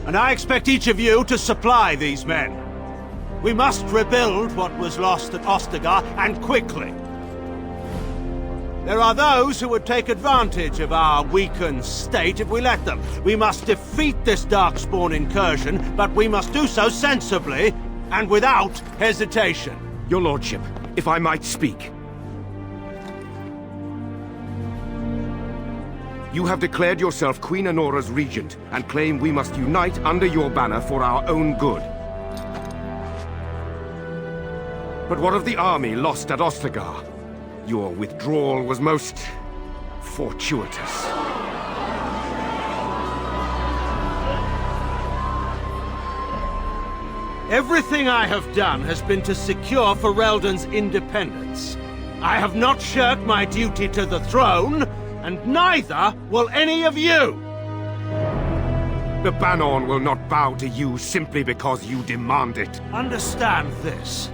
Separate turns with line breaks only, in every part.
and I expect each of you to supply these men. We must rebuild what was lost at Ostagar, and quickly. There are those who would take advantage of our weakened state if we let them. We must defeat this Darkspawn incursion, but we must do so sensibly and without hesitation.
Your lordship, if I might speak. You have declared yourself Queen Honora's regent, and claim we must unite under your banner for our own good. But what of the army lost at Ostagar? Your withdrawal was most fortuitous.
Everything I have done has been to secure Ferelden's independence. I have not shirked my duty to the throne, and neither will any of you!
The Banon will not bow to you simply because you demand it.
Understand this.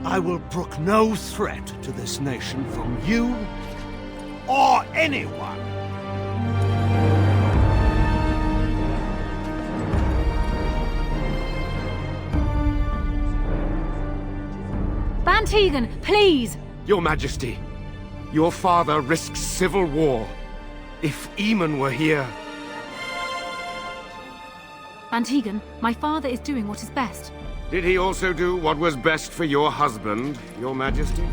I will brook no threat to this nation from you or anyone.
Van Tegan, please!
Your Majesty, your father risks civil war. If Eamon were here...
Van Tegan, my father is doing what is best.
Did he also do what was best for your husband, Your Majesty?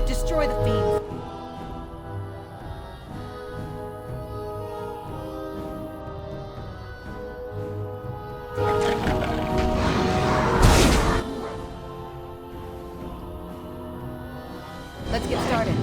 Destroy the fiends. Let's get started.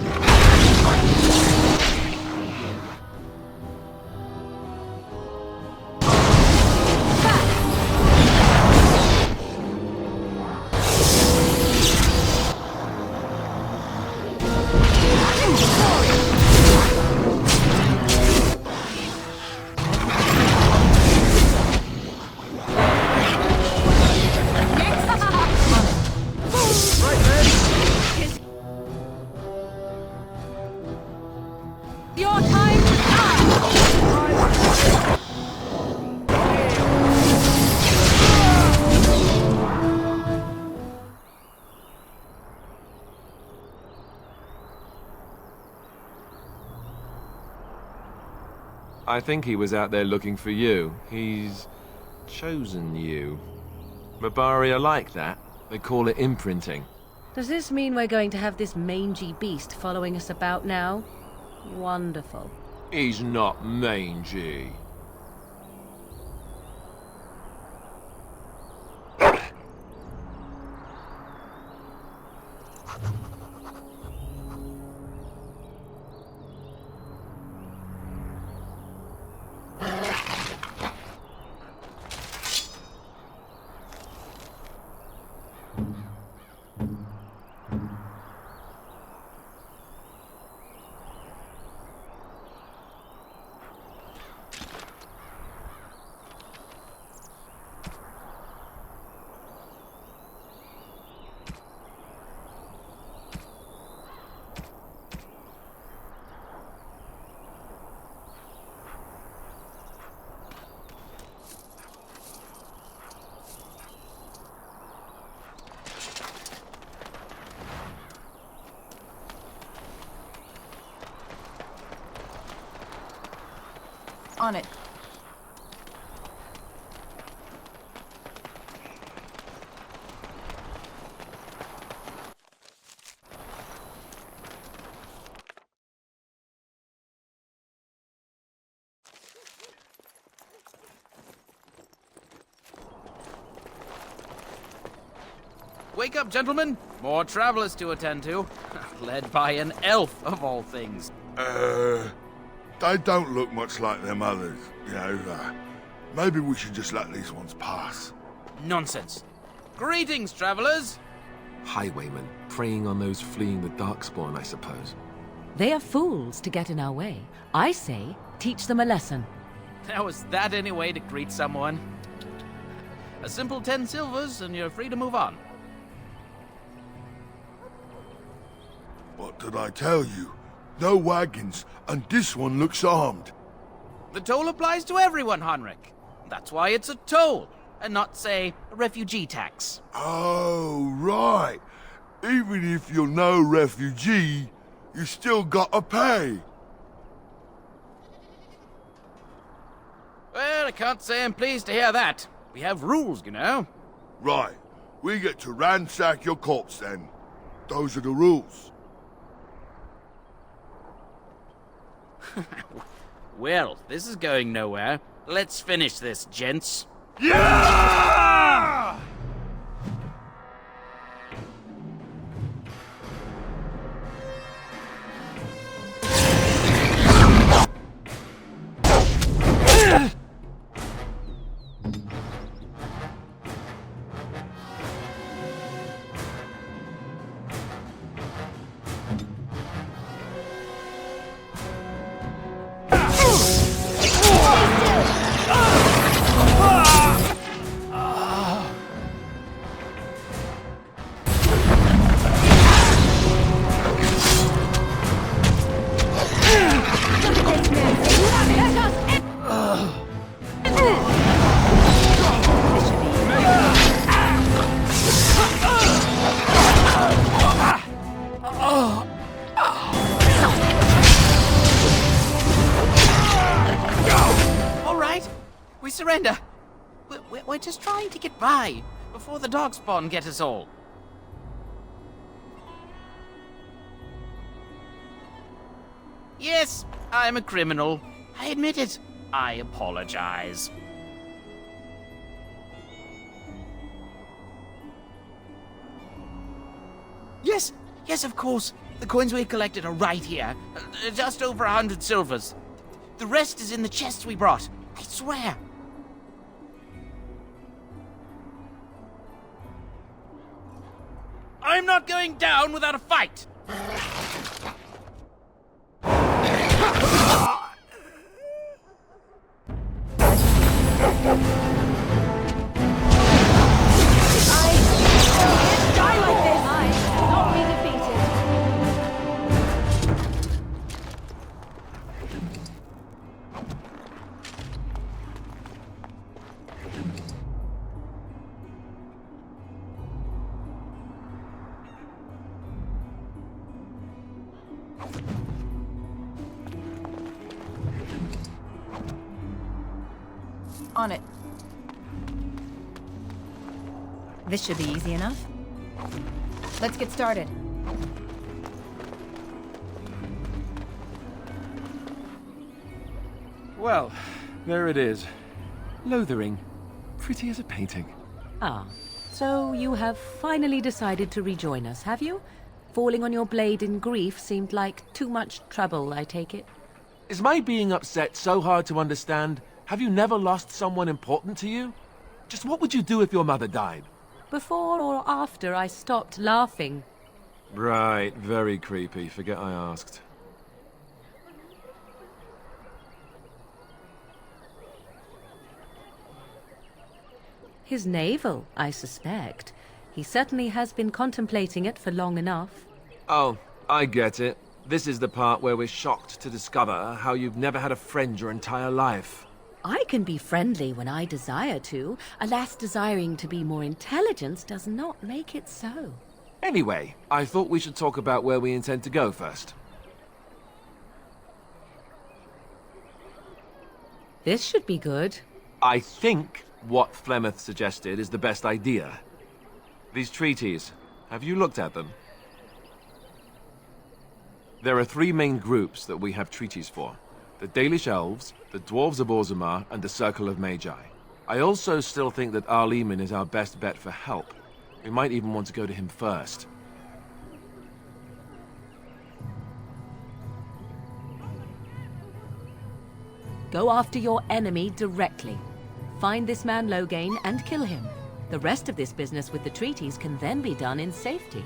Your time to shine!
I think he was out there looking for you. He's chosen you. Mabari are like that. They call it imprinting.
Does this mean we're going to have this mangy beast following us about now? Wonderful.
He's not mangy.
On it.
Wake up, gentlemen. More travelers to attend to. Led by an elf, of all things.
They don't look much like them others, you know. Maybe we should just let these ones pass.
Nonsense. Greetings, travelers.
Highwaymen, preying on those fleeing the Darkspawn, I suppose.
They are fools to get in our way. I say, teach them a lesson.
Now, is that any way to greet someone? A simple 10 silvers, and you're free to move on.
What did I tell you? No wagons, and this one looks armed.
The toll applies to everyone, Heinrich. That's why it's a toll, and not, say, a refugee tax.
Oh, right. Even if you're no refugee, you still gotta pay.
Well, I can't say I'm pleased to hear that. We have rules, you know.
Right. We get to ransack your corpse then. Those are the rules.
Well, this is going nowhere. Let's finish this, gents.
Yeah!
Surrender. We're just trying to get by before the Darkspawn get us all. Yes, I'm a criminal. I admit it. I apologize. Yes, of course. The coins we collected are right here. Just over 100 silvers. The rest is in the chests we brought. I swear. I'm not going down without a fight!
Die like this! Not be defeated. On it. This should be easy enough. Let's get started.
Well, there it is. Lothering. Pretty as a painting.
Ah, so you have finally decided to rejoin us, have you? Falling on your blade in grief seemed like too much trouble, I take it.
Is my being upset so hard to understand? Have you never lost someone important to you? Just what would you do if your mother died?
Before or after I stopped laughing.
Right, very creepy. Forget I asked.
His navel, I suspect. He certainly has been contemplating it for long enough.
Oh, I get it. This is the part where we're shocked to discover how you've never had a friend your entire life.
I can be friendly when I desire to. Alas, desiring to be more intelligent does not make it so.
Anyway, I thought we should talk about where we intend to go first.
This should be good.
I think what Flemeth suggested is the best idea. These treaties, have you looked at them? There are three main groups that we have treaties for. The Dalish Elves, the Dwarves of Orzammar, and the Circle of Magi. I also still think that Arleman is our best bet for help. We might even want to go to him first.
Go after your enemy directly. Find this man Loghain and kill him. The rest of this business with the treaties can then be done in safety.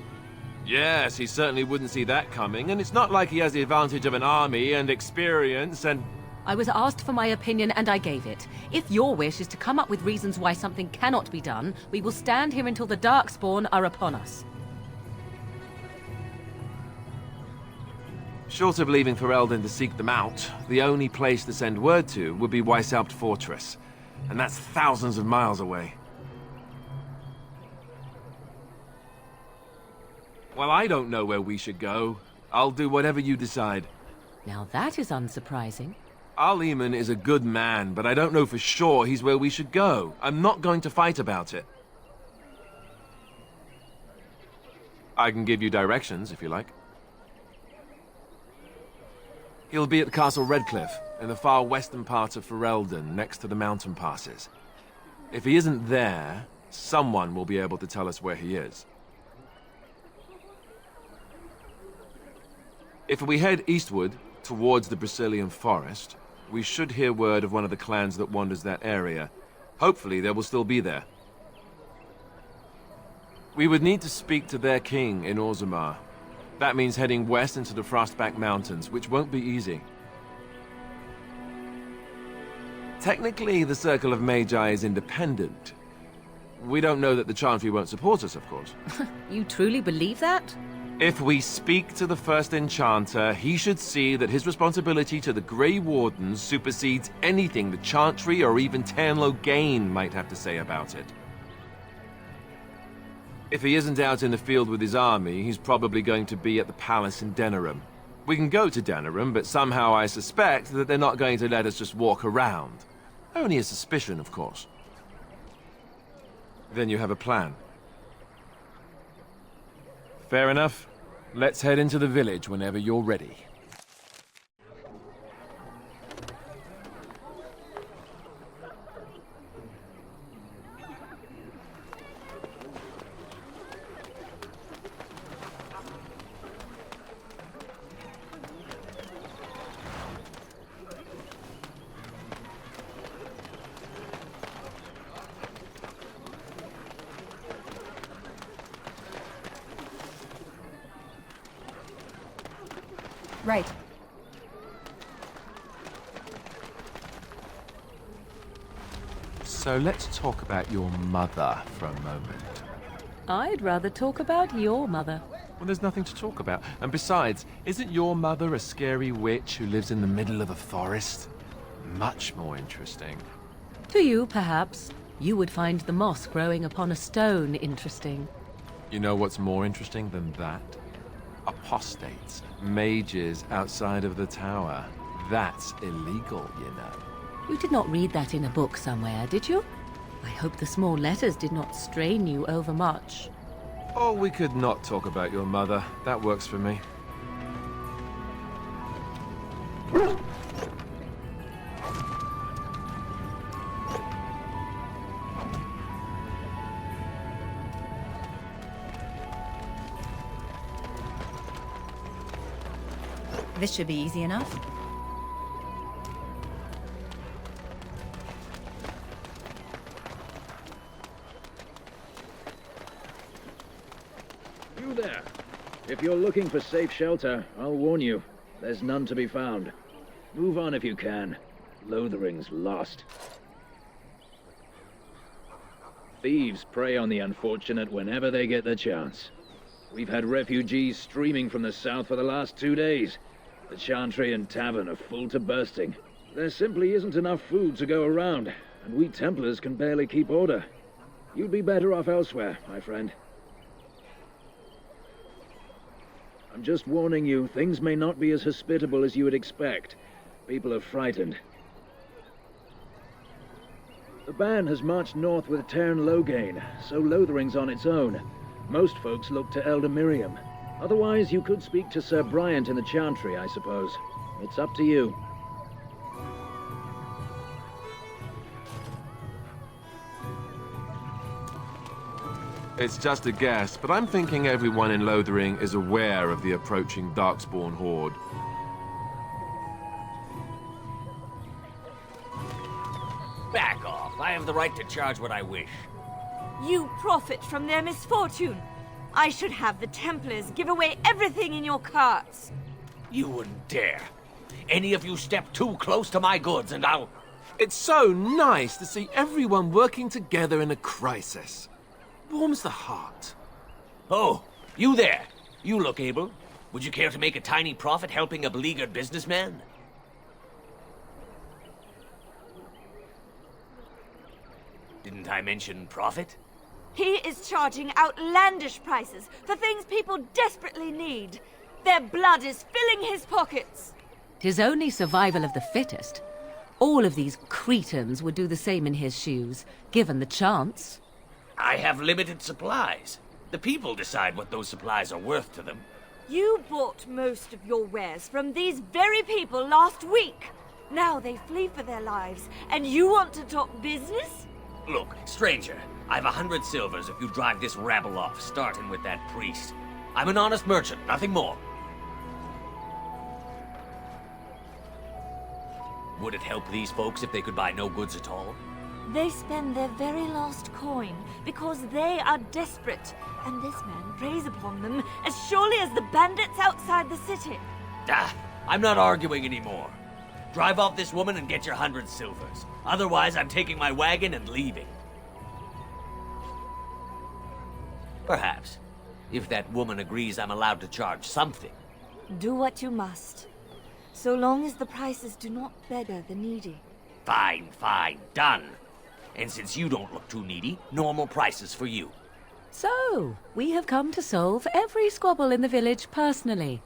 Yes, he certainly wouldn't see that coming, and it's not like he has the advantage of an army and experience and...
I was asked for my opinion and I gave it. If your wish is to come up with reasons why something cannot be done, we will stand here until the Darkspawn are upon us.
Short of leaving Ferelden to seek them out, the only place to send word to would be Weishaupt Fortress. And that's thousands of miles away. Well, I don't know where we should go. I'll do whatever you decide.
Now that is unsurprising.
Al-Eamon is a good man, but I don't know for sure he's where we should go. I'm not going to fight about it. I can give you directions, if you like. He'll be at Castle Redcliffe, in the far western part of Ferelden, next to the mountain passes. If he isn't there, someone will be able to tell us where he is. If we head eastward, towards the Brazilian forest, we should hear word of one of the clans that wanders that area. Hopefully they will still be there. We would need to speak to their king in Orzammar. That means heading west into the Frostback Mountains, which won't be easy. Technically, the Circle of Magi is independent. We don't know that the Chantry won't support us, of course.
You truly believe that?
If we speak to the first Enchanter, he should see that his responsibility to the Grey Wardens supersedes anything the Chantry or even Teyrn Loghain might have to say about it. If he isn't out in the field with his army, he's probably going to be at the palace in Denerim. We can go to Denerim, but somehow I suspect that they're not going to let us just walk around. Only a suspicion, of course. Then you have a plan. Fair enough. Let's head into the village whenever you're ready.
Right.
So let's talk about your mother for a moment.
I'd rather talk about your mother.
Well, there's nothing to talk about. And besides, isn't your mother a scary witch who lives in the middle of a forest? Much more interesting.
To you, perhaps. You would find the moss growing upon a stone interesting.
You know what's more interesting than that? Apostates, mages outside of the tower. That's illegal, you know.
You did not read that in a book somewhere, did you? I hope the small letters did not strain you overmuch.
Or we could not talk about your mother. That works for me.
This should be easy enough.
You there. If you're looking for safe shelter, I'll warn you. There's none to be found. Move on if you can. Lothering's lost. Thieves prey on the unfortunate whenever they get the chance. We've had refugees streaming from the south for the last 2 days. The Chantry and Tavern are full to bursting. There simply isn't enough food to go around, and we Templars can barely keep order. You'd be better off elsewhere, my friend. I'm just warning you, things may not be as hospitable as you would expect. People are frightened. The band has marched north with Teyrn Loghain, so Lothering's on its own. Most folks look to Elder Miriam. Otherwise, you could speak to Sir Bryant in the Chantry, I suppose. It's up to you.
It's just a guess, but I'm thinking everyone in Lothering is aware of the approaching Darkspawn horde.
Back off. I have the right to charge what I wish.
You profit from their misfortune. I should have the Templars give away everything in your carts.
You wouldn't dare. Any of you step too close to my goods and I'll...
It's so nice to see everyone working together in a crisis. Warms the heart.
Oh, you there. You look able. Would you care to make a tiny profit helping a beleaguered businessman? Didn't I mention profit?
He is charging outlandish prices for things people desperately need. Their blood is filling his pockets.
'Tis only survival of the fittest. All of these cretins would do the same in his shoes, given the chance.
I have limited supplies. The people decide what those supplies are worth to them.
You bought most of your wares from these very people last week. Now they flee for their lives, and you want to talk business?
Look, stranger, I've 100 silvers if you drive this rabble off, starting with that priest. I'm an honest merchant, nothing more. Would it help these folks if they could buy no goods at all?
They spend their very last coin because they are desperate, and this man preys upon them as surely as the bandits outside the city.
Ah, I'm not arguing anymore. Drive off this woman and get your 100 silvers. Otherwise, I'm taking my wagon and leaving. Perhaps, if that woman agrees I'm allowed to charge something.
Do what you must, so long as the prices do not beggar the needy.
Fine, fine, done. And since you don't look too needy, normal prices for you.
So, we have come to solve every squabble in the village personally.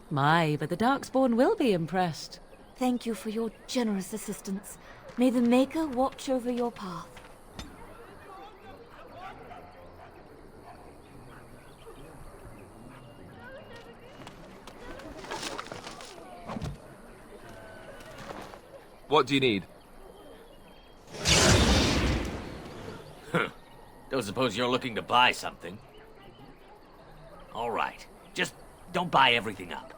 My, but the Darkspawn will be impressed.
Thank you for your generous assistance. May the Maker watch over your path.
What do you need?
Don't suppose you're looking to buy something. All right. Just don't buy everything up.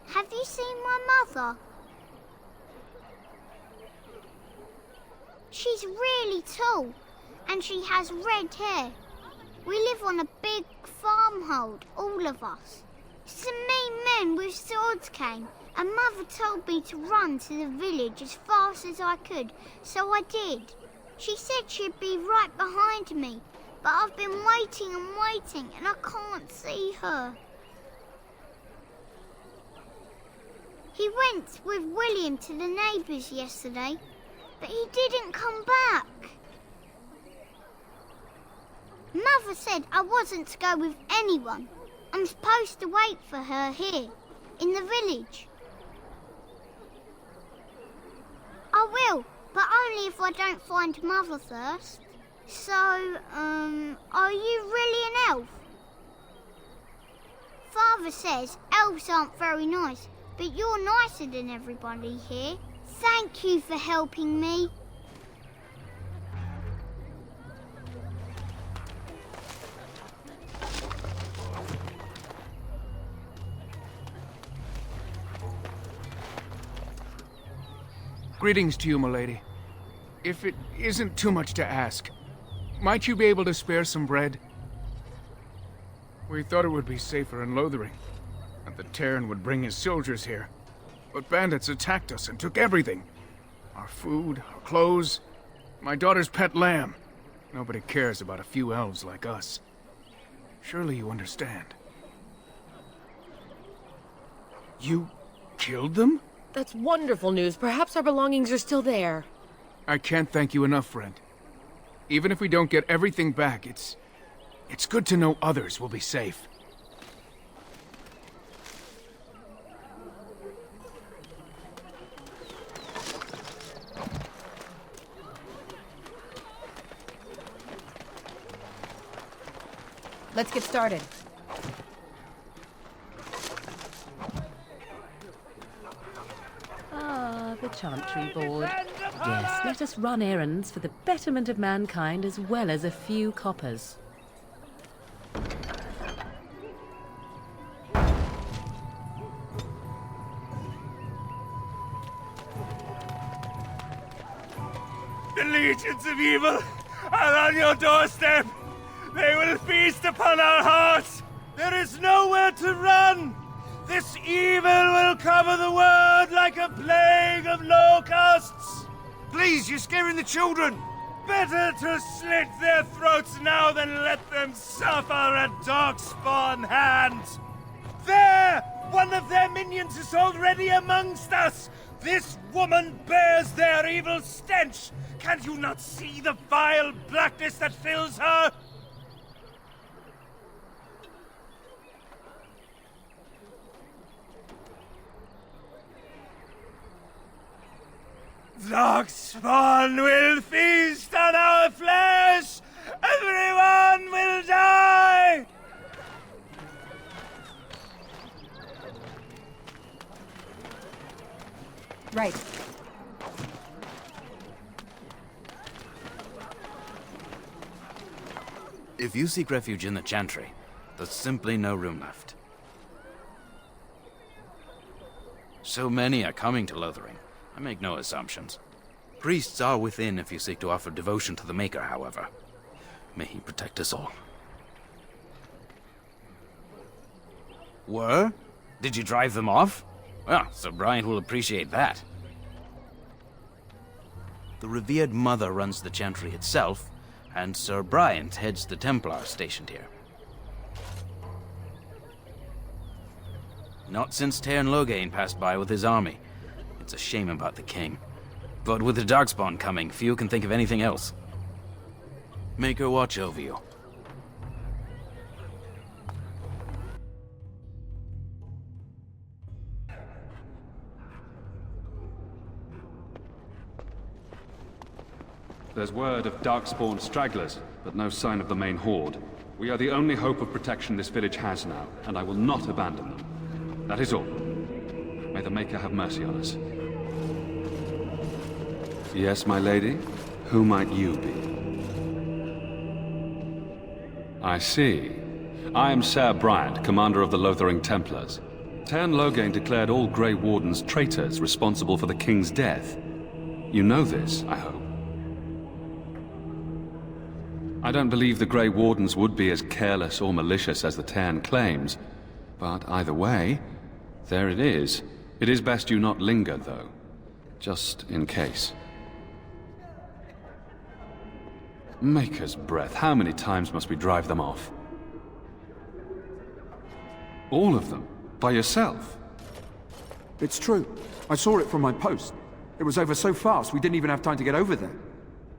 Have you seen my mother? She's really tall, and she has red hair. We live on a big farmhold, all of us. Some mean men with swords came, and Mother told me to run to the village as fast as I could, so I did. She said she'd be right behind me, but I've been waiting and waiting, and I can't see her. He went with William to the neighbours yesterday, but he didn't come back. Mother said I wasn't to go with anyone. I'm supposed to wait for her here, in the village. I will, but only if I don't find Mother first. So, are you really an elf? Father says elves aren't very nice, but you're nicer than everybody here. Thank you for helping me.
Greetings to you, milady. If it isn't too much to ask, might you be able to spare some bread? We thought it would be safer in Lothering, and the Terran would bring his soldiers here. But bandits attacked us and took everything. Our food, our clothes, my daughter's pet lamb. Nobody cares about a few elves like us. Surely you understand. You killed them?
That's wonderful news. Perhaps our belongings are still there.
I can't thank you enough, friend. Even if we don't get everything back, it's good to know others will be safe.
Let's get started.
Ah, the Chantry Board. Yes, let us run errands for the betterment of mankind as well as a few coppers.
The legions of evil are on your doorstep. They will feast upon our hearts. There is nowhere to run. This evil will cover the world like a plague of locusts.
Please, you're scaring the children!
Better to slit their throats now than let them suffer at Darkspawn hands. There! One of their minions is already amongst us. This woman bears their evil stench. Can you not see the vile blackness that fills her? Darkspawn will feast on our flesh! Everyone will die!
Right.
If you seek refuge in the Chantry, there's simply no room left. So many are coming to Lothering. I make no assumptions. Priests are within if you seek to offer devotion to the Maker, however. May he protect us all. Were? Did you drive them off? Well, Sir Brian will appreciate that. The revered mother runs the Chantry itself, and Sir Brian heads the Templars stationed here. Not since Tairn Loghain passed by with his army. It's a shame about the king. But with the Darkspawn coming, few can think of anything else. Make her watch over you.
There's word of Darkspawn stragglers, but no sign of the main horde. We are the only hope of protection this village has now, and I will not abandon them. That is all. May the Maker have mercy on us. Yes, my lady? Who might you be? I see. I am Ser Bryant, commander of the Lothering Templars. Tairn Loghain declared all Grey Wardens traitors responsible for the king's death. You know this, I hope. I don't believe the Grey Wardens would be as careless or malicious as the Tairn claims. But either way, there it is. It is best you not linger, though. Just in case. Maker's breath, how many times must we drive them off? All of them? By yourself?
It's true. I saw it from my post. It was over so fast, we didn't even have time to get over there.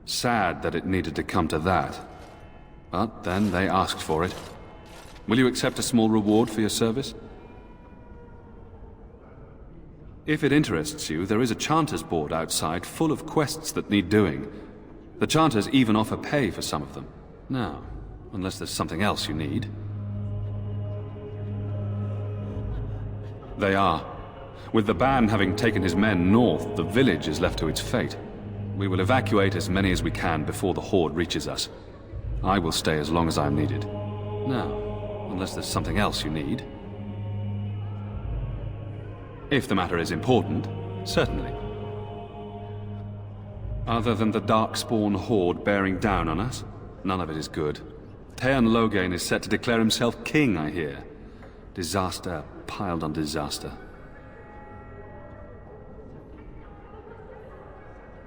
Sad that it needed to come to that. But then they asked for it. Will you accept a small reward for your service? If it interests you, there is a Chanters board outside full of quests that need doing. The Chanters even offer pay for some of them. Now, unless there's something else you need. They are. With the ban having taken his men north, the village is left to its fate. We will evacuate as many as we can before the horde reaches us. I will stay as long as I am needed. Now, unless there's something else you need. If the matter is important, certainly. Other than the Darkspawn horde bearing down on us, None of it is good. Teyrn Loghain is set to declare himself king, I hear. Disaster piled on disaster.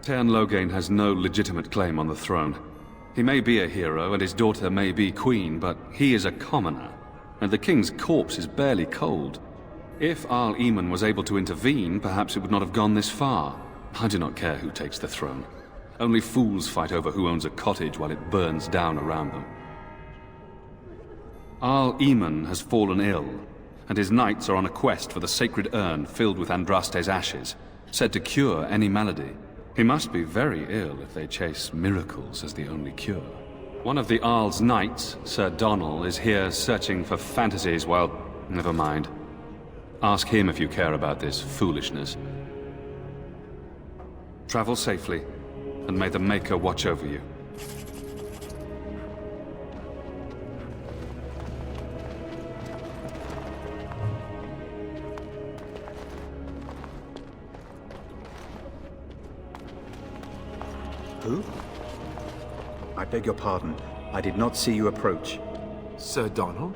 Teyrn Loghain has no legitimate claim on the throne. He may be a hero, and his daughter may be queen, but he is a commoner, and the king's corpse is barely cold. If Arl Eamon was able to intervene, perhaps it would not have gone this far. I do not care who takes the throne. Only fools fight over who owns a cottage while it burns down around them. Arl Eamon has fallen ill, and his knights are on a quest for the sacred urn filled with Andraste's ashes, said to cure any malady. He must be very ill if they chase miracles as the only cure. One of the Arl's knights, Sir Donnell, is here searching for fantasies while... never mind. Ask him if you care about this foolishness. Travel safely, and may the Maker watch over you.
Who? I beg your pardon. I did not see you approach.
Sir Donnell?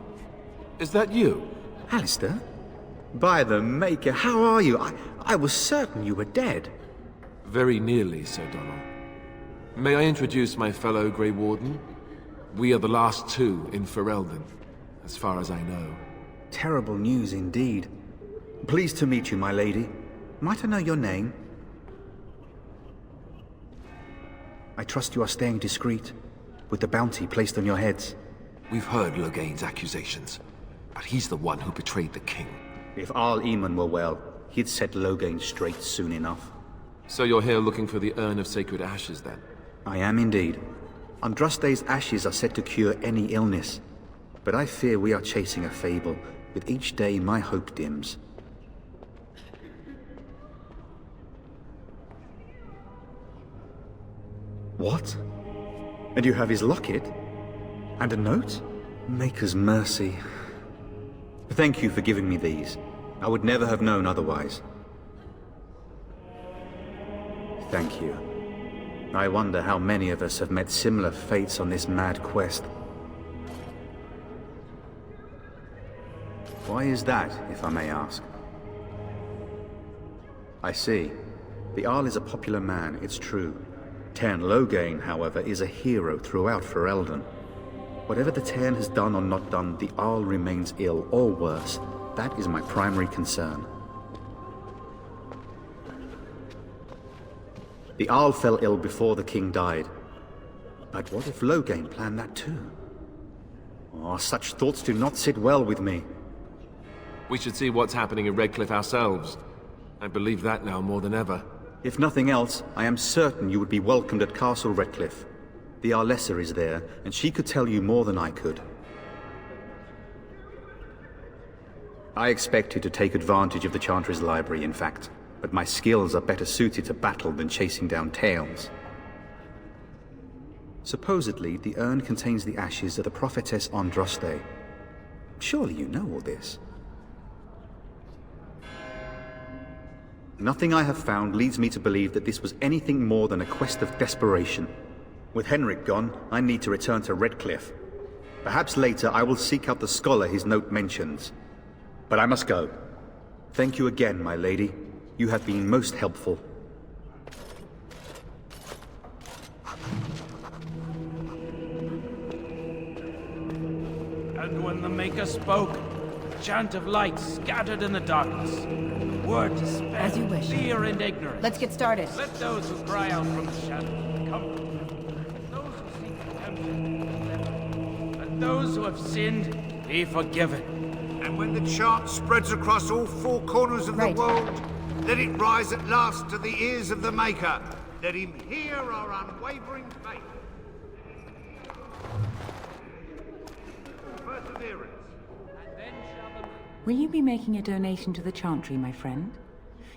Is that you?
Alistair? By the Maker, how are you? I was certain you were dead.
Very nearly, Sir Donnell. May I introduce my fellow Grey Warden? We are the last two in Ferelden, as far as I know.
Terrible news indeed. Pleased to meet you, my lady. Might I know your name? I trust you are staying discreet, with the bounty placed on your heads.
We've heard Loghain's accusations, but he's the one who betrayed the king.
If Arl Eamon were well, he'd set Loghain straight soon enough.
So you're here looking for the Urn of Sacred Ashes, then?
I am indeed. Andraste's ashes are said to cure any illness, but I fear we are chasing a fable. With each day, my hope dims. What? And you have his locket? And a note? Maker's mercy. Thank you for giving me these. I would never have known otherwise. Thank you. I wonder how many of us have met similar fates on this mad quest. Why is that, if I may ask? I see. The Arl is a popular man, it's true. Teyrn Loghain, however, is a hero throughout Ferelden. Whatever the Teyrn has done or not done, the Arl remains ill, or worse. That is my primary concern. The Arl fell ill before the king died. But what if Loghain planned that too? Oh, such thoughts do not sit well with me.
We should see what's happening in Redcliffe ourselves. I believe that now more than ever.
If nothing else, I am certain you would be welcomed at Castle Redcliffe. The Arlessa is there, and she could tell you more than I could. I expected to take advantage of the Chantry's library, in fact, but my skills are better suited to battle than chasing down tales. Supposedly, the urn contains the ashes of the prophetess Andraste. Surely you know all this. Nothing I have found leads me to believe that this was anything more than a quest of desperation. With Henrik gone, I need to return to Redcliffe. Perhaps later I will seek out the scholar his note mentions. But I must go. Thank you again, my lady. You have been most helpful.
And when the Maker spoke, a chant of light scattered in the darkness. Word to spare
As you wish.
fear and ignorance.
Let's get started.
Let those who cry out from the shadows come to them. Let those who seek redemption, let those who have sinned be forgiven.
And when the chant spreads across all four corners of the world, let it rise at last to the ears of the Maker. Let him hear our unwavering faith. Perseverance.
Will you be making a donation to the Chantry, my friend?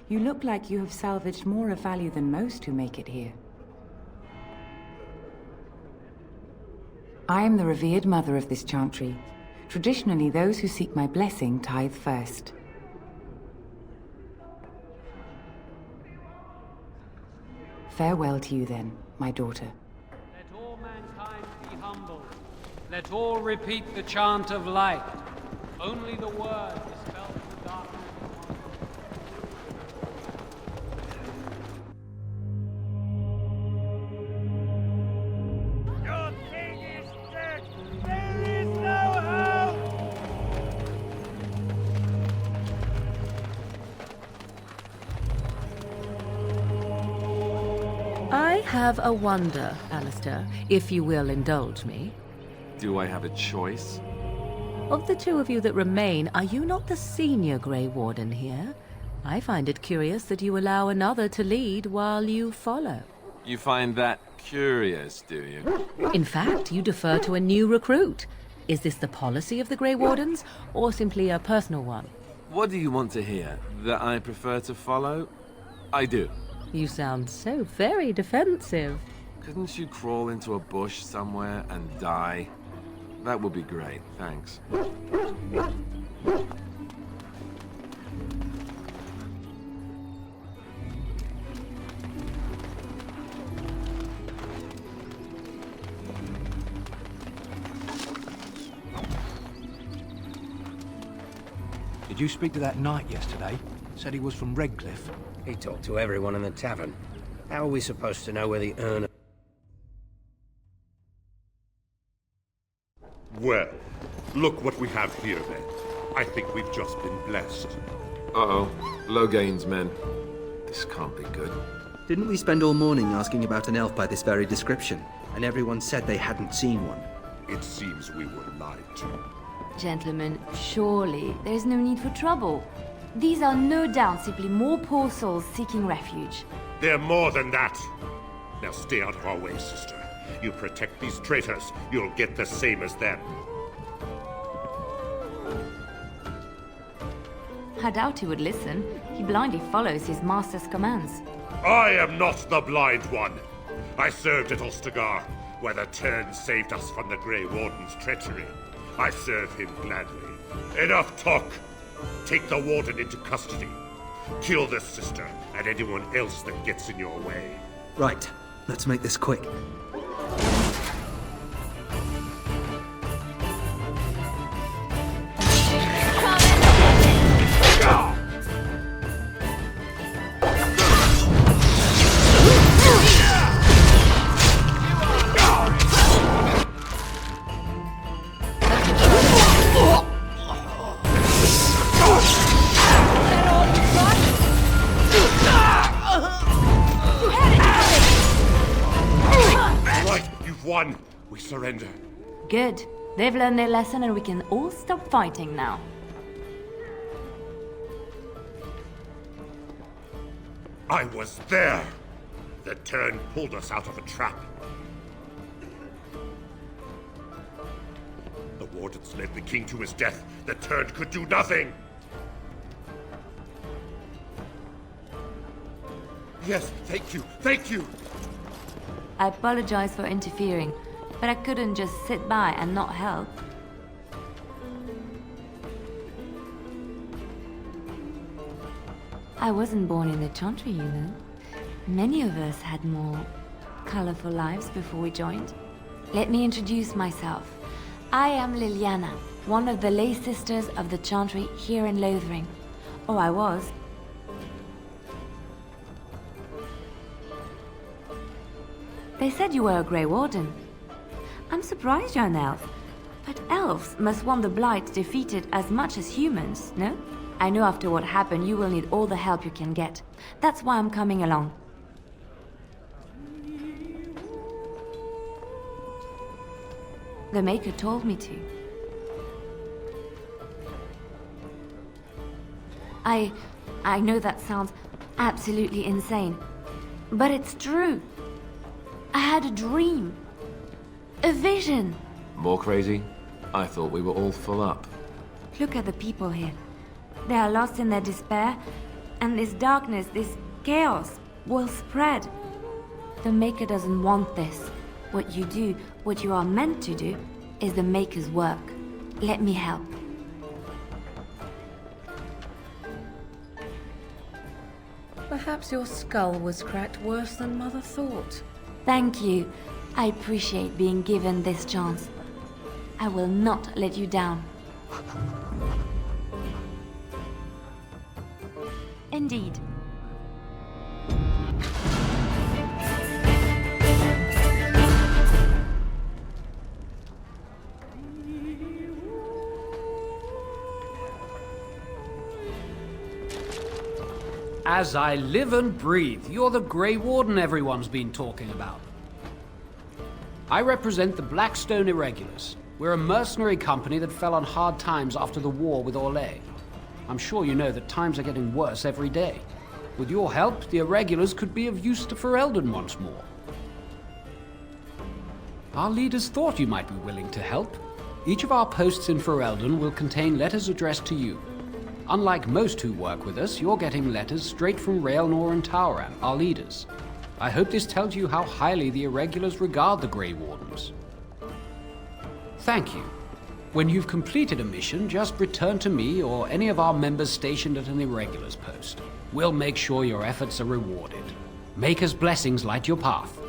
You look like you have salvaged more of value than most who make it here. I am the revered mother of this Chantry. Traditionally, those who seek my blessing tithe first. Farewell to you then, my daughter.
Let all mankind be humble.
Let's all repeat the chant of light. Only the word dispels the darkness.
Your king is dead! There is no hope!
I have a wonder, Alistair, if you will indulge me.
Do I have a choice?
Of the two of you that remain, are you not the senior Grey Warden here? I find it curious that you allow another to lead while you follow.
You find that curious, do you?
In fact, you defer to a new recruit. Is this the policy of the Grey Wardens, or simply a personal one?
What do you want to hear? That I prefer to follow? I do.
You sound so very defensive.
Couldn't you crawl into a bush somewhere and die? That would be great, thanks.
Did you speak to that knight yesterday? Said he was from Redcliffe.
He talked to everyone in the tavern. How are we supposed to know where the urn...
Well, look what we have here, then. I think we've just been blessed.
Uh-oh. Logain's men. This can't be good.
Didn't we spend all morning asking about an elf by this very description, and everyone said they hadn't seen one?
It seems we were lied to.
Gentlemen, surely there's no need for trouble. These are no doubt simply more poor souls seeking refuge.
They're more than that. Now stay out of our way, sister. You protect these traitors, you'll get the same as them.
I doubt he would listen. He blindly follows his master's commands.
I am not the blind one. I served at Ostagar, where the Tern saved us from the Grey Warden's treachery. I serve him gladly. Enough talk! Take the Warden into custody. Kill this sister and anyone else that gets in your way.
Right. Let's make this quick.
Won. We surrender.
Good. They've learned their lesson and we can all stop fighting now.
I was there! The Tern pulled us out of a trap. The Wardens led the king to his death. The Tern could do nothing! Yes, thank you, thank you!
I apologize for interfering, but I couldn't just sit by and not help. I wasn't born in the Chantry, you know. Many of us had more colorful lives before we joined. Let me introduce myself. I am Leliana, one of the lay sisters of the Chantry here in Lothering. Or I was. They said you were a Grey Warden. I'm surprised you're an elf. But elves must want the Blight defeated as much as humans, no? I know after what happened you will need all the help you can get. That's why I'm coming along. The Maker told me to. I know that sounds absolutely insane, but it's true. I had a dream. A vision.
More crazy? I thought we were all full up.
Look at the people here. They are lost in their despair, and this darkness, this chaos, will spread. The Maker doesn't want this. What you do, what you are meant to do, is the Maker's work. Let me help.
Perhaps your skull was cracked worse than Mother thought.
Thank you. I appreciate being given this chance. I will not let you down. Indeed.
As I live and breathe, you're the Grey Warden everyone's been talking about. I represent the Blackstone Irregulars. We're a mercenary company that fell on hard times after the war with Orlais. I'm sure you know that times are getting worse every day. With your help, the Irregulars could be of use to Ferelden once more. Our leaders thought you might be willing to help. Each of our posts in Ferelden will contain letters addressed to you. Unlike most who work with us, you're getting letters straight from Raelnor and Tauran, our leaders. I hope this tells you how highly the Irregulars regard the Grey Wardens. Thank you. When you've completed a mission, just return to me or any of our members stationed at an Irregulars post. We'll make sure your efforts are rewarded. Maker's blessings light your path.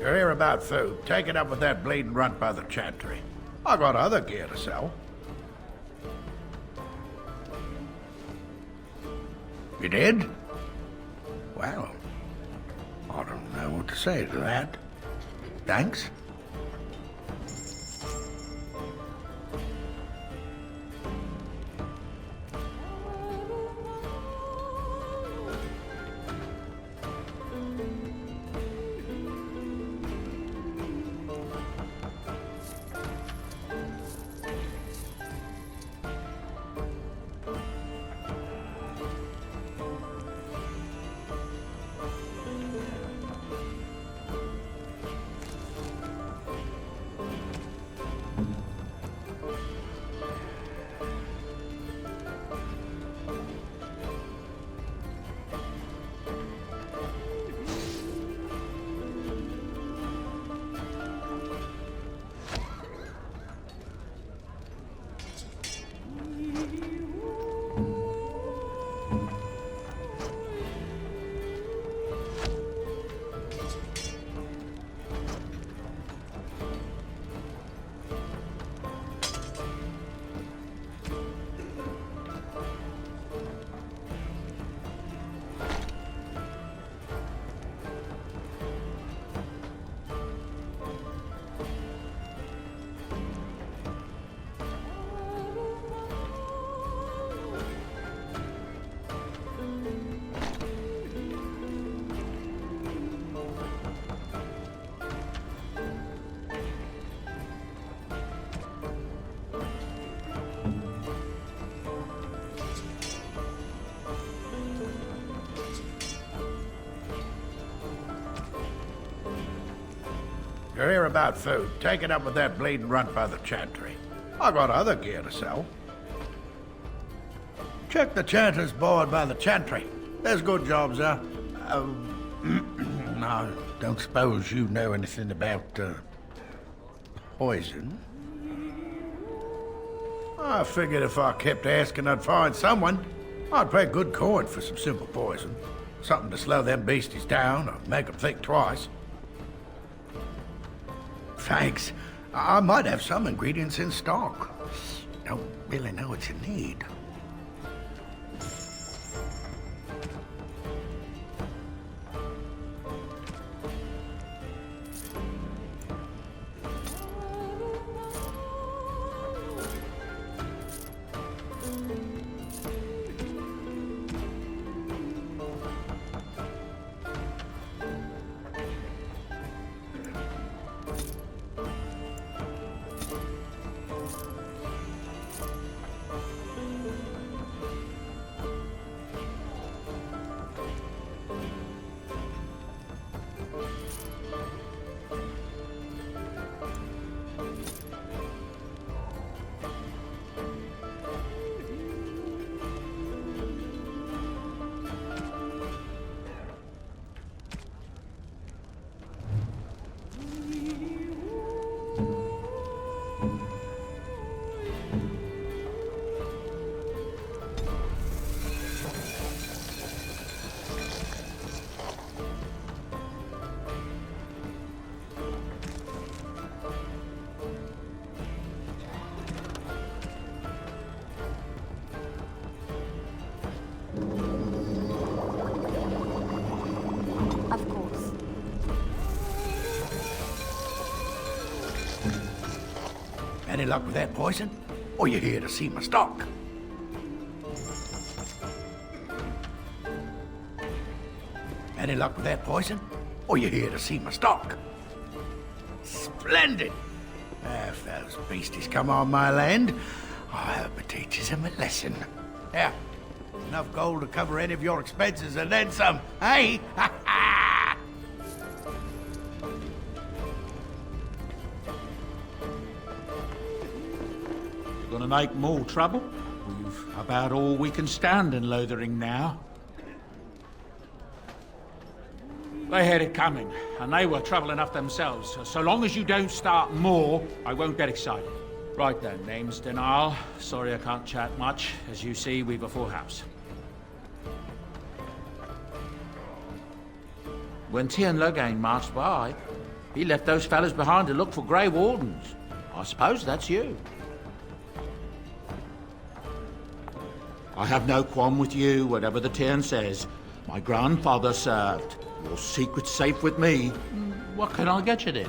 You're here about food. Take it up with that bleeding runt by the chantry. I got other gear to sell. You did? Well, I don't know what to say to that. Thanks. You're here about food. Take it up with that bleeding runt by the chantry. I got other gear to sell. Check the chanter's board by the chantry. There's good jobs there. I don't suppose you know anything about, poison? I figured if I kept asking, I'd find someone. I'd pay good coin for some simple poison. Something to slow them beasties down or make them think twice. Thanks. I might have some ingredients in stock. Don't really know what you need. Any luck with that poison? Or you here to see my stock? Any luck with that poison? Or you here to see my stock? Splendid! If those beasties come on my land, I hope it teaches them a lesson. Yeah, enough gold to cover any of your expenses and then some, hey?
Gonna make more trouble? We've about all we can stand in Lothering now. They had it coming, and they were trouble enough themselves. So long as you don't start more, I won't get excited. Right then, name's Denal. Sorry I can't chat much. As you see, we've a full house. When Sten Lothering marched by, he left those fellas behind to look for Grey Wardens. I suppose that's you. I have no qualm with you, whatever the Sten says. My grandfather served. Your secret's safe with me. What can I get you then?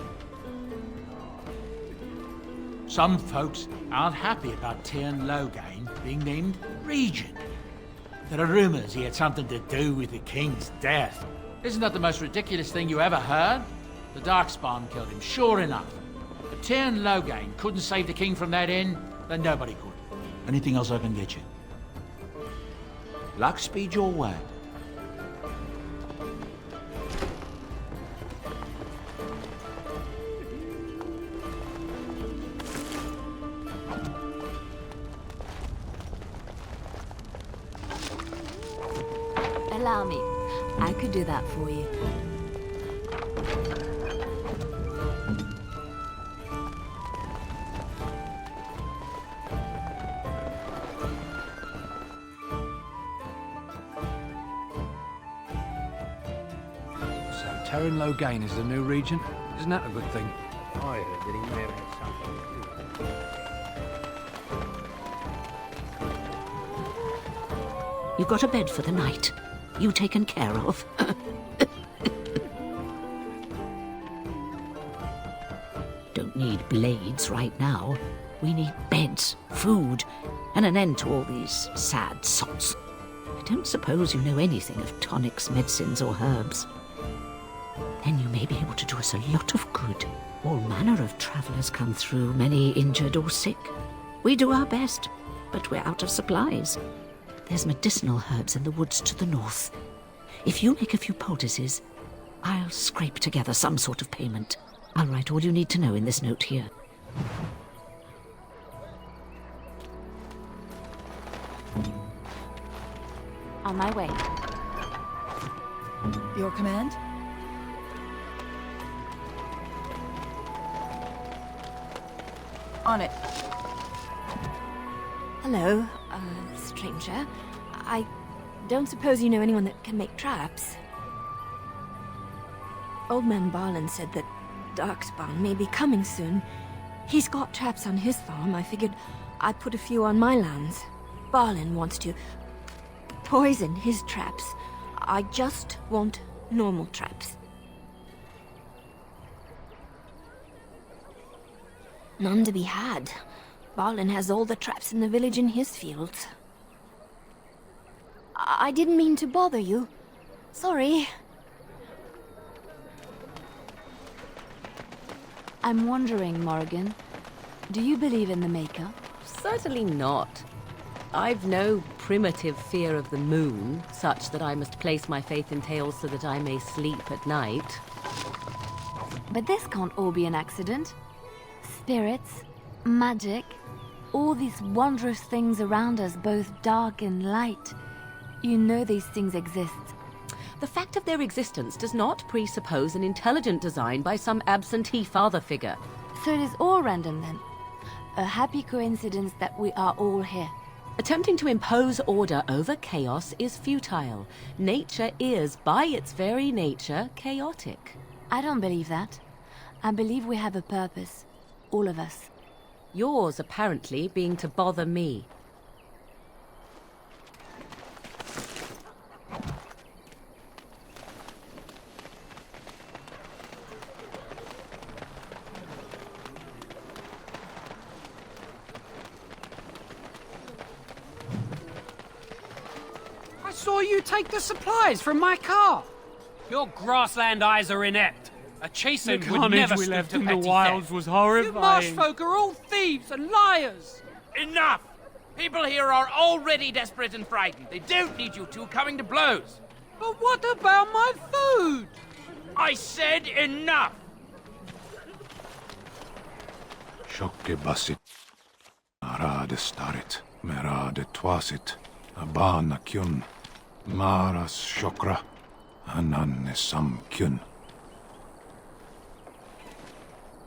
Some folks aren't happy about Sten Lothering being named Regent. There are rumors he had something to do with the king's death. Isn't that the most ridiculous thing you ever heard? The Darkspawn killed him, sure enough. If Sten Lothering couldn't save the king from that inn, then nobody could. Anything else I can get you? Luck speed your way.
Allow me. I could do that for you.
So Terin Lothering is the new regent? Isn't that a good thing?
I heard that he may have had something to do with it.
You got a bed for the night. You taken care of. Don't need blades right now. We need beds, food, and an end to all these sad sots. I don't suppose you know anything of tonics, medicines, or herbs. Then you may be able to do us a lot of good. All manner of travelers come through, many injured or sick. We do our best, but we're out of supplies. There's medicinal herbs in the woods to the north. If you make a few poultices, I'll scrape together some sort of payment. I'll write all you need to know in this note here.
On my way.
Your command? On it.
Hello, stranger. I don't suppose you know anyone that can make traps? Old man Barlin said that Darkspawn may be coming soon. He's got traps on his farm. I figured I'd put a few on my lands. Barlin wants to poison his traps. I just want normal traps. None to be had. Barlin has all the traps in the village in his fields. I didn't mean to bother you. Sorry. I'm wondering, Morrigan, do you believe in the Maker?
Certainly not. I've no primitive fear of the moon, such that I must place my faith in tales so that I may sleep at night.
But this can't all be an accident. Spirits, magic, all these wondrous things around us, both dark and light. You know these things exist.
The fact of their existence does not presuppose an intelligent design by some absentee father figure.
So it is all random then. A happy coincidence that we are all here.
Attempting to impose order over chaos is futile. Nature is, by its very nature, chaotic.
I don't believe that. I believe we have a purpose. All of us.
Yours, apparently, being to bother me.
saw you take the supplies from my car. Your grassland eyes are inept. A chasen
The
would
carnage
never
we
stoop
left
to
in the
petty
wilds
theft.
was
You
horrifying.
marsh folk are all thieves and liars.
Enough! People here are already desperate and frightened. They don't need you two coming to blows.
But what about my food?
I said enough!
Shokke basit. Arade starit. Merade twasit. Abana kyun. Maras shokra. Ananne sam kyun.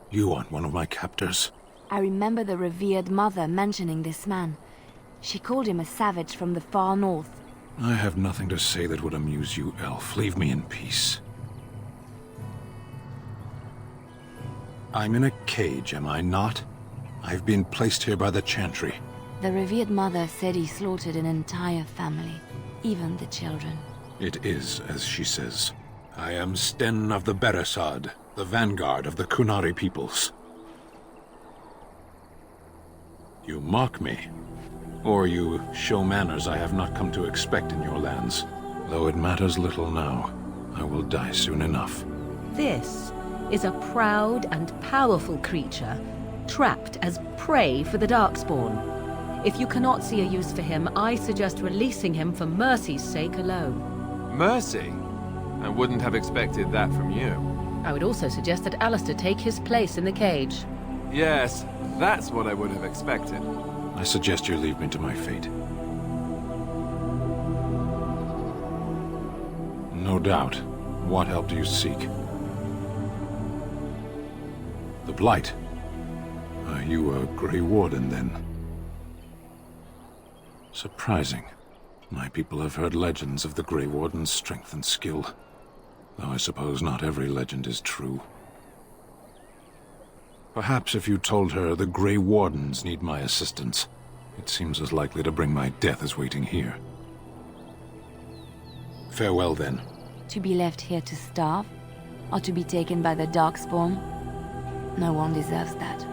You aren't one of my captors.
I remember the revered mother mentioning this man. She called him a savage from the far north.
I have nothing to say that would amuse you, elf. Leave me in peace. I'm in a cage, am I not? I've been placed here by the Chantry.
The revered mother said he slaughtered an entire family, even the children.
It is, as she says. I am Sten of the Beresad, the vanguard of the Kunari peoples. You mock me, or you show manners I have not come to expect in your lands. Though it matters little now, I will die soon enough.
This is a proud and powerful creature, trapped as prey for the Darkspawn. If you cannot see a use for him, I suggest releasing him for mercy's sake alone.
Mercy? I wouldn't have expected that from you.
I would also suggest that Alistair take his place in the cage.
Yes, that's what I would have expected.
I suggest you leave me to my fate. No doubt. What help do you seek? The Blight. Are you a Grey Warden, then? Surprising. My people have heard legends of the Grey Warden's strength and skill. Though I suppose not every legend is true. Perhaps if you told her the Grey Wardens need my assistance, it seems as likely to bring my death as waiting here. Farewell, then.
To be left here to starve? Or to be taken by the Darkspawn? No one deserves that.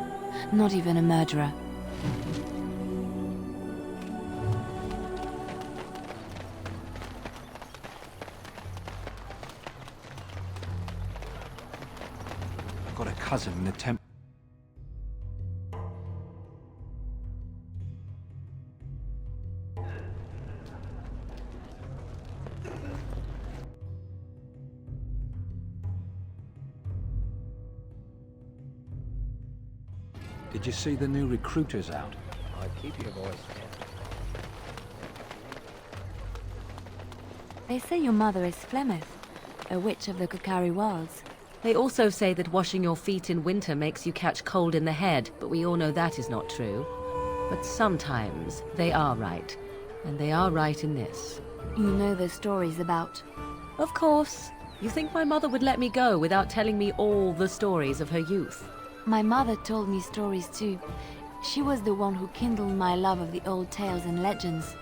Not even a murderer.
I've got a cousin in the temple. Did you see the new recruiters out?
Keep your voice down.
They say your mother is Flemeth, a witch of the Kukari wilds.
They also say that washing your feet in winter makes you catch cold in the head, but we all know that is not true. But sometimes they are right, and they are right in this.
You know the stories about...
Of course. You think my mother would let me go without telling me all the stories of her youth?
My mother told me stories too. She was the one who kindled my love of the old tales and legends.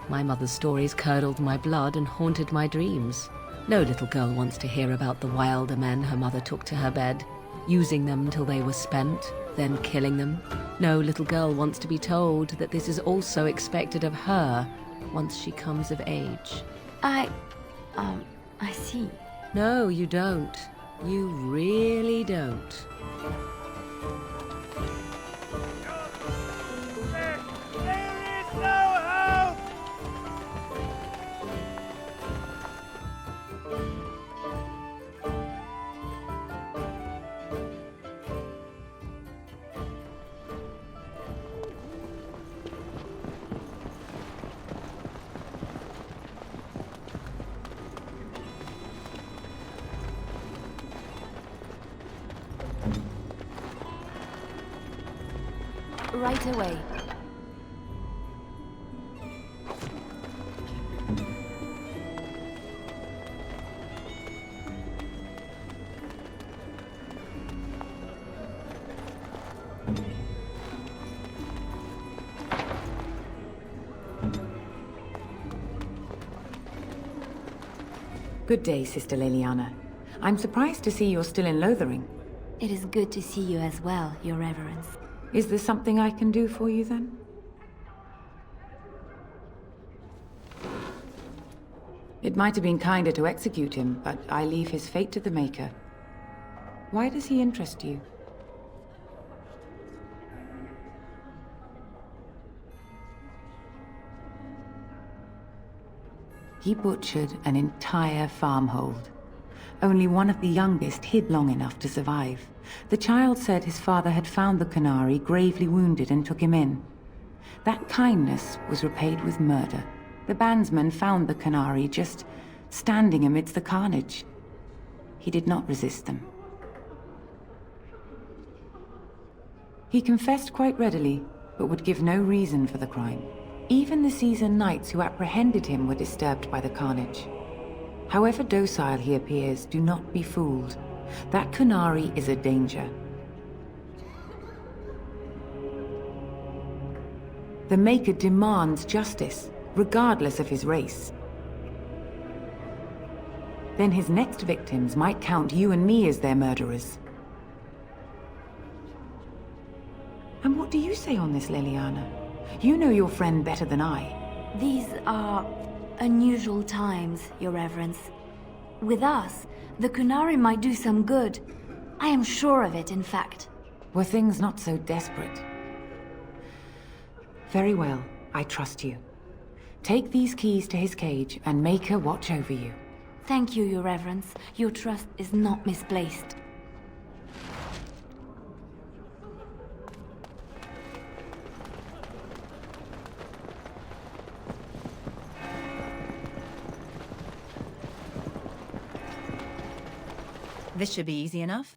My mother's stories curdled my blood and haunted my dreams. No little girl wants to hear about the wilder men her mother took to her bed, using them till they were spent, then killing them. No little girl wants to be told that this is also expected of her once she comes of age.
I see.
No, you don't. You really don't.
There is no hope!
Right away.
Good day, Sister Leliana. I'm surprised to see you're still in Lothering.
It is good to see you as well, Your Reverence.
Is there something I can do for you, then? It might have been kinder to execute him, but I leave his fate to the Maker. Why does he interest you? He butchered an entire farmhold. Only one of the youngest hid long enough to survive. The child said his father had found the Canary gravely wounded and took him in. That kindness was repaid with murder. The bandsman found the Canary just standing amidst the carnage. He did not resist them. He confessed quite readily, but would give no reason for the crime. Even the seasoned knights who apprehended him were disturbed by the carnage. However docile he appears, do not be fooled. That Canary is a danger. The Maker demands justice, regardless of his race. Then his next victims might count you and me as their murderers. And what do you say on this, Leliana? You know your friend better than I.
These are unusual times, Your Reverence. With us, the Canary might do some good. I am sure of it, in fact.
Were things not so desperate? Very well, I trust you. Take these keys to his cage and Maker watch over you.
Thank you, Your Reverence. Your trust is not misplaced.
This should be easy enough.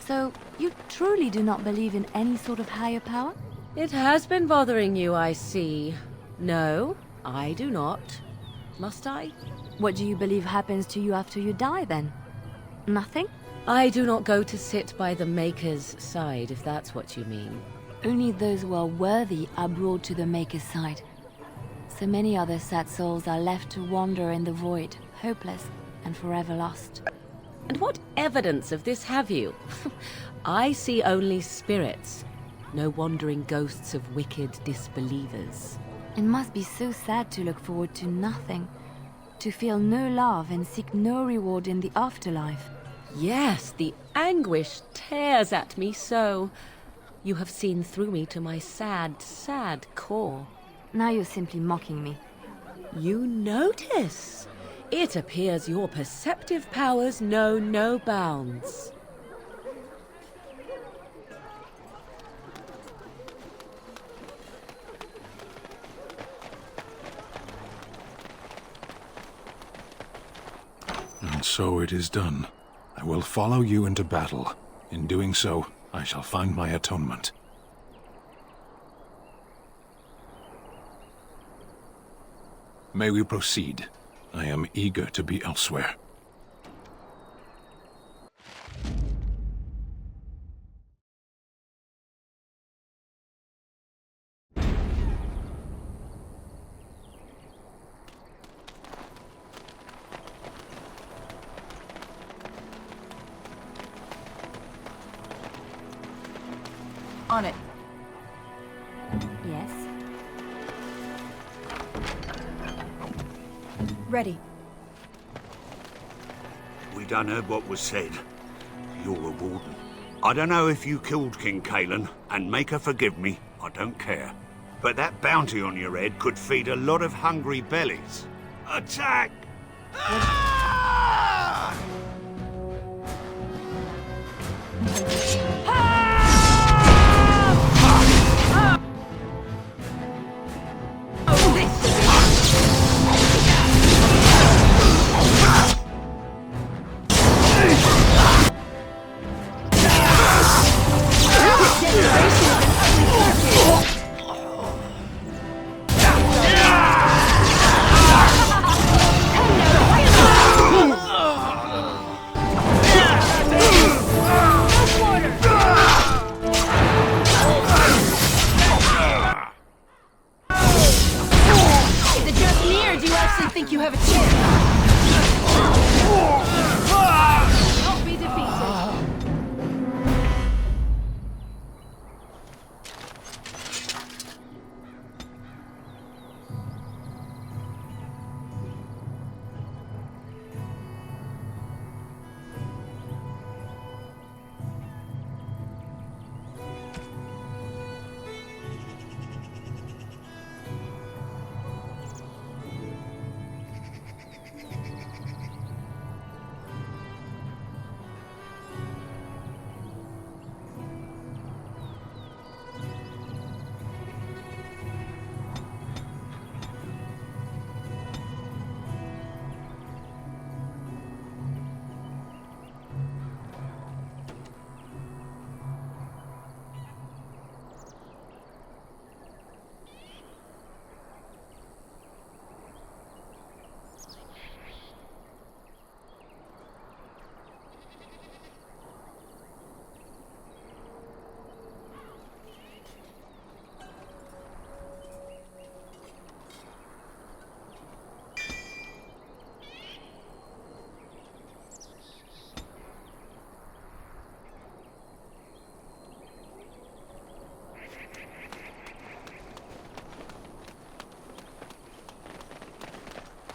So, you truly do not believe in any sort of higher power?
It has been bothering you, I see. No, I do not. Must I?
What do you believe happens to you after you die, then? Nothing?
I do not go to sit by the Maker's side, if that's what you mean.
Only those who are worthy are brought to the Maker's side. So many other sad souls are left to wander in the void, hopeless and forever lost.
And what evidence of this have you? I see only spirits, no wandering ghosts of wicked disbelievers.
It must be so sad to look forward to nothing, to feel no love and seek no reward in the afterlife.
Yes, the anguish tears at me so. You have seen through me to my sad, sad core.
Now you're simply mocking me.
You notice? It appears your perceptive powers know no bounds.
And so it is done. I will follow you into battle. In doing so, I shall find my atonement. May we proceed? I am eager to be elsewhere.
On it.
Yes?
Ready.
We done heard what was said. You're a warden. I don't know if you killed King Kalen, and Maker forgive me, I don't care. But that bounty on your head could feed a lot of hungry bellies. Attack!
No more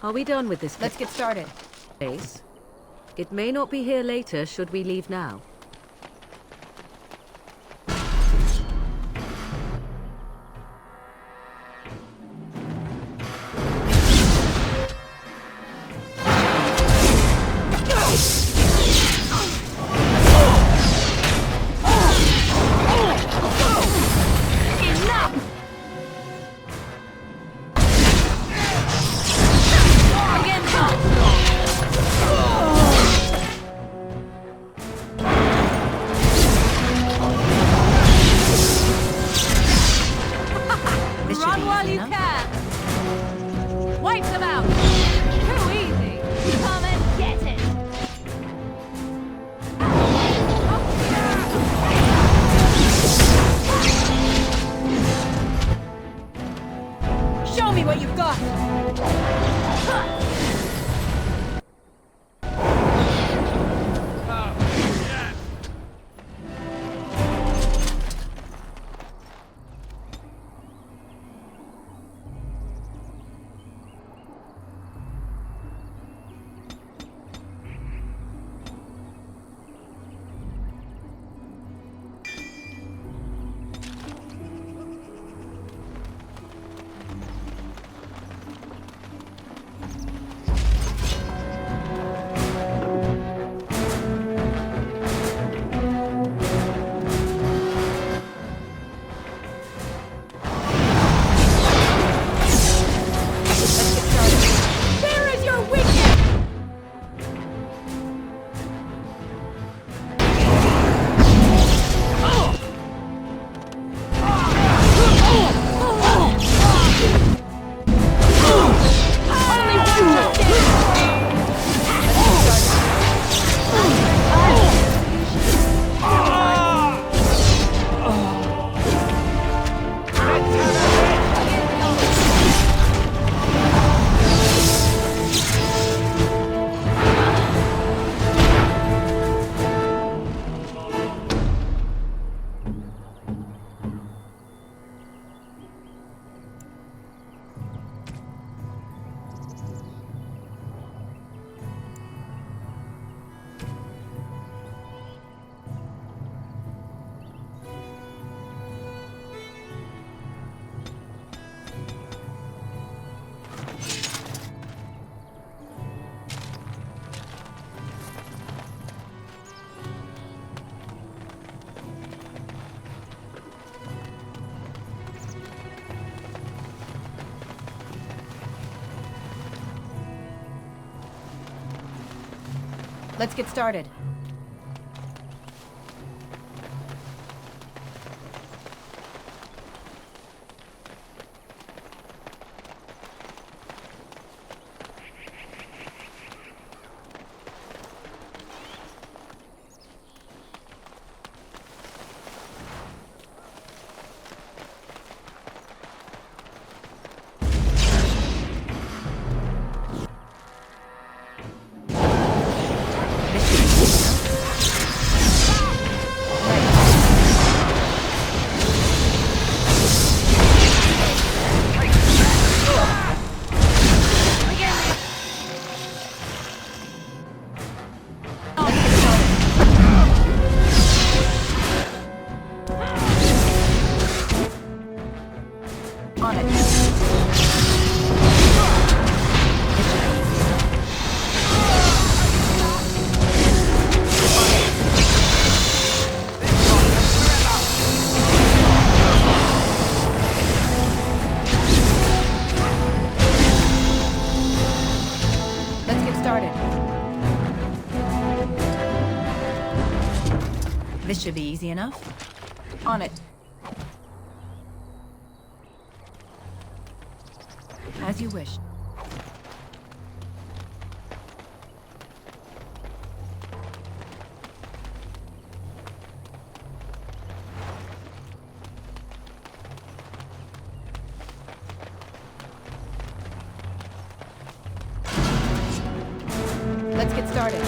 Are we done with this?
Let's get started.
Place? It may not be here later should we leave now.
Let's get started. This should be easy enough. On it. As you wish. Let's get started.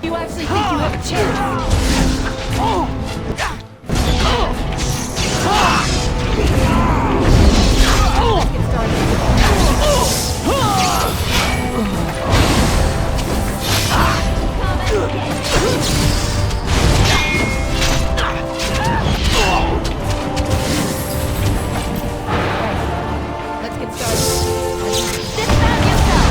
You actually think you Let's get started.
Dismount yourself!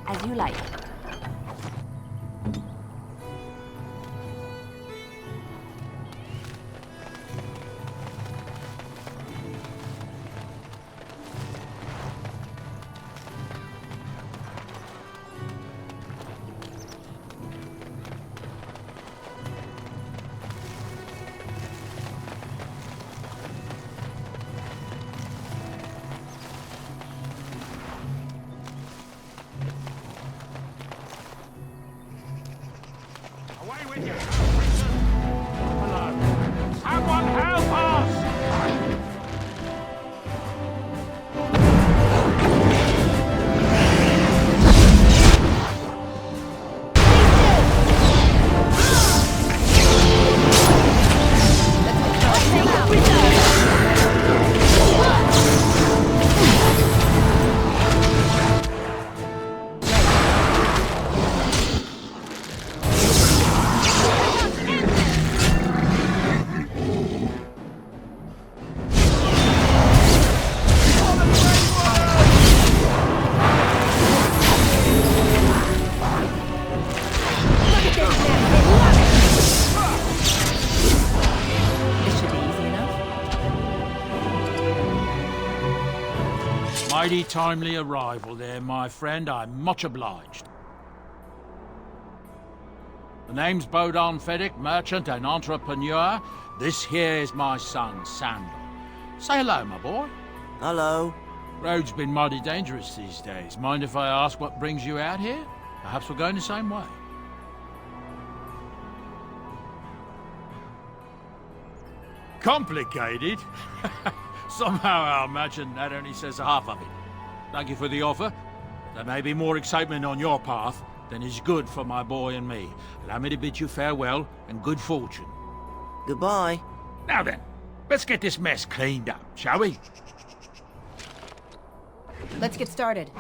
As you like.
Someone help us!
This should be easy enough.
Mighty timely arrival there, my friend. I'm much obliged. The name's Bodon Feddick, merchant and entrepreneur. This here is my son, Sandal. Say hello, my boy.
Hello.
Road's been mighty dangerous these days. Mind if I ask what brings you out here? Perhaps we're going the same way. Complicated? Somehow I imagine that only says half of it. Thank you for the offer. There may be more excitement on your path than is good for my boy and me. Allow me to bid you farewell and good fortune.
Goodbye.
Now then, let's get this mess cleaned up, shall we?
Let's get started.